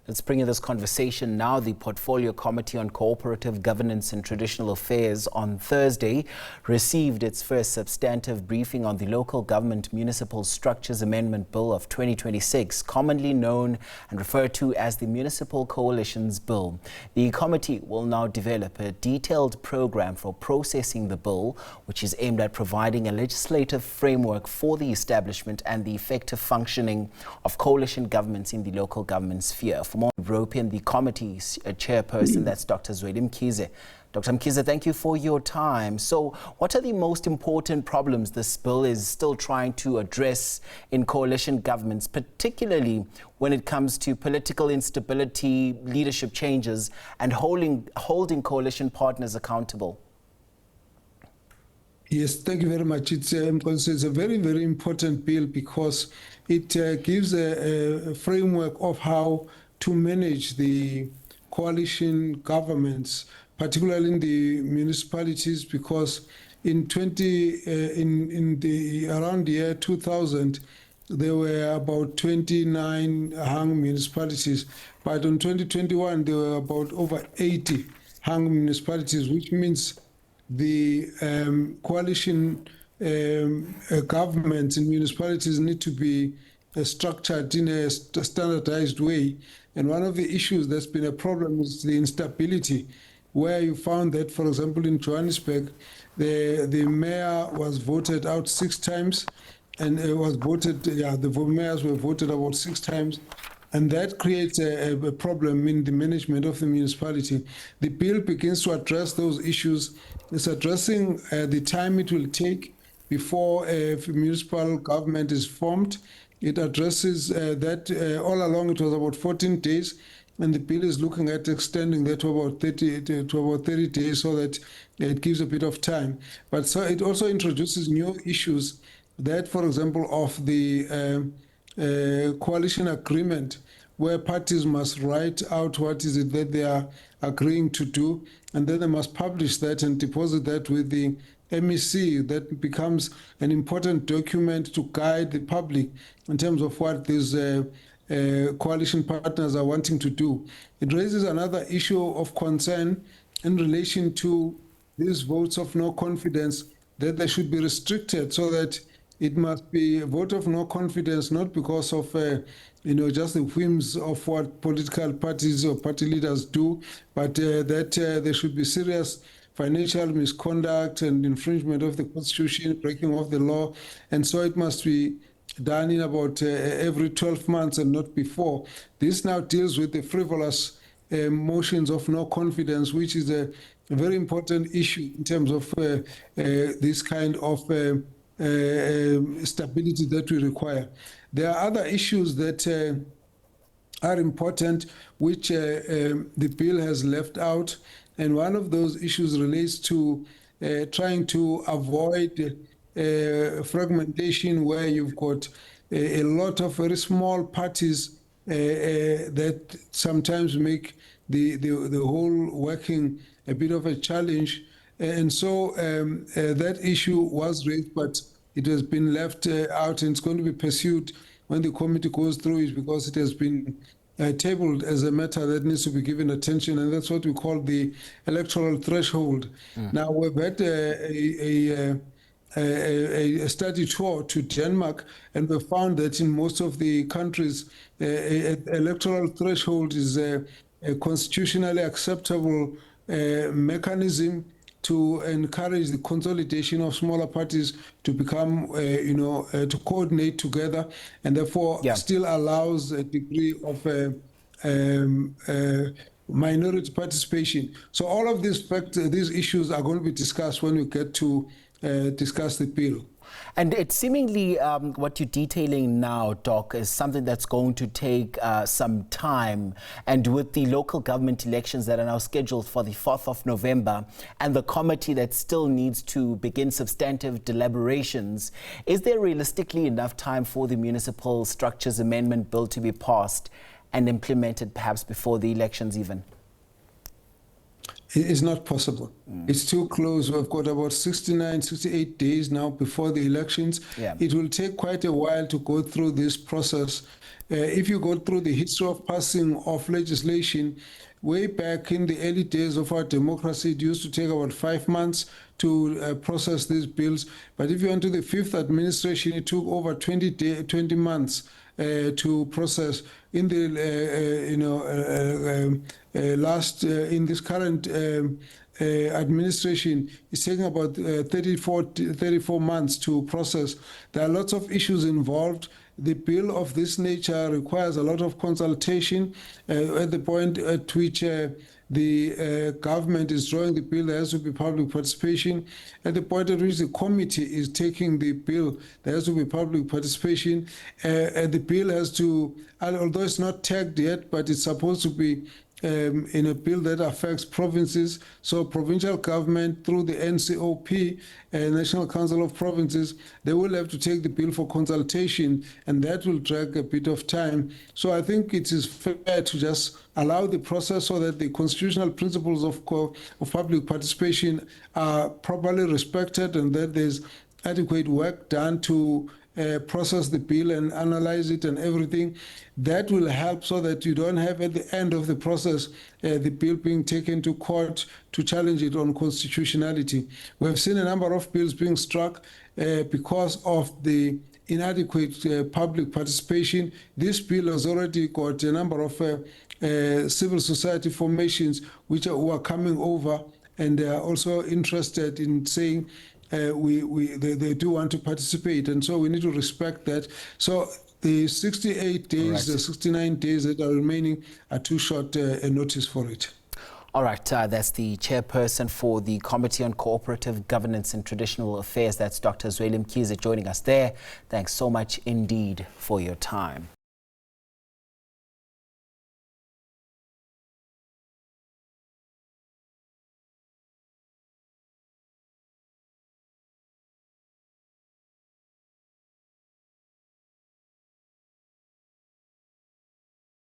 Let's bring in this conversation now. The Portfolio Committee on Cooperative Governance and Traditional Affairs on Thursday received its first substantive briefing on the Local Government Municipal Structures Amendment Bill of 2026, commonly known and referred to as the Municipal Coalitions Bill. The committee will now develop a detailed program for processing the bill, which is aimed at providing a legislative framework for the establishment and the effective functioning of coalition governments in the local government sphere. For more, rope in the committee's chairperson, that's Dr. Zweli Mkhize. Dr. Mkhize, thank you for your time. So what are the most important problems this bill is still trying to address in coalition governments, particularly when it comes to political instability, leadership changes, and holding coalition partners accountable? Yes, thank you very much. It's a very, very important bill because it gives a framework of how to manage the coalition governments, particularly in the municipalities, because around the year 2000, there were about 29 hung municipalities, but in 2021 there were about over 80 hung municipalities, which means the coalition governments in municipalities need to be structured in a standardized way. And one of the issues that's been a problem is the instability, where you found that, for example, in Johannesburg, the mayor was voted out 6 times, and the mayors were voted about 6 times. And that creates a problem in the management of the municipality. The bill begins to address those issues. It's addressing the time it will take before a municipal government is formed. It addresses that all along it was about 14 days, and the bill is looking at extending that to about 30 days so that it gives a bit of time. But so it also introduces new issues that, for example, of the coalition agreement, where parties must write out what is it that they are agreeing to do, and then they must publish that and deposit that with the MEC. That becomes an important document to guide the public in terms of what these coalition partners are wanting to do. It raises another issue of concern in relation to these votes of no confidence, that they should be restricted so that it must be a vote of no confidence, not because of just the whims of what political parties or party leaders do, but that there should be serious financial misconduct and infringement of the Constitution, breaking of the law, and so it must be done in about every 12 months and not before. This now deals with the frivolous motions of no confidence, which is a very important issue in terms of this kind of stability that we require. There are other issues that are important, which the bill has left out, and one of those issues relates to trying to avoid fragmentation, where you've got a lot of very small parties that sometimes make the whole working a bit of a challenge. And so that issue was raised, but it has been left out, and it's going to be pursued when the committee goes through it, because it has been tabled as a matter that needs to be given attention, and that's what we call the electoral threshold. Now, we've had a study tour to Denmark, and we found that in most of the countries, electoral threshold is a constitutionally acceptable mechanism to encourage the consolidation of smaller parties to become, to coordinate together, and therefore still allows a degree of minority participation. So all of these issues are going to be discussed when we get to discuss the bill. And it's seemingly what you're detailing now, Doc, is something that's going to take some time. And with the local government elections that are now scheduled for the 4th of November and the committee that still needs to begin substantive deliberations, is there realistically enough time for the Municipal Structures Amendment Bill to be passed and implemented perhaps before the elections even? It's not possible. It's too close. We've got about 69, 68 days now before the elections. Yeah. It will take quite a while to go through this process. If you go through the history of passing of legislation, way back in the early days of our democracy, it used to take about 5 months to process these bills. But if you went to the fifth administration, it took over 20 months to process. In the in this current administration, it's taking about 34 months to process. There are lots of issues involved. The bill of this nature requires a lot of consultation. At the point at which the government is drawing the bill, there has to be public participation. At the point at which the committee is taking the bill, there has to be public participation. And the bill has to, although it's not tagged yet, but it's supposed to be in a bill that affects provinces. So provincial government through the NCOP, National Council of Provinces, they will have to take the bill for consultation, and that will drag a bit of time. So I think it is fair to just allow the process so that the constitutional principles of public participation are properly respected, and that there's adequate work done to process the bill and analyze it and everything. That will help so that you don't have at the end of the process the bill being taken to court to challenge it on constitutionality. We have seen a number of bills being struck because of the inadequate public participation. This bill has already got a number of civil society formations who are coming over, and they are also interested in saying they do want to participate, and so we need to respect that. So the 68 days, right, the 69 days that are remaining are too short a notice for it. All right, that's the chairperson for the Committee on Cooperative Governance and Traditional Affairs. That's Dr. Zweli Mkhize joining us there. Thanks so much indeed for your time.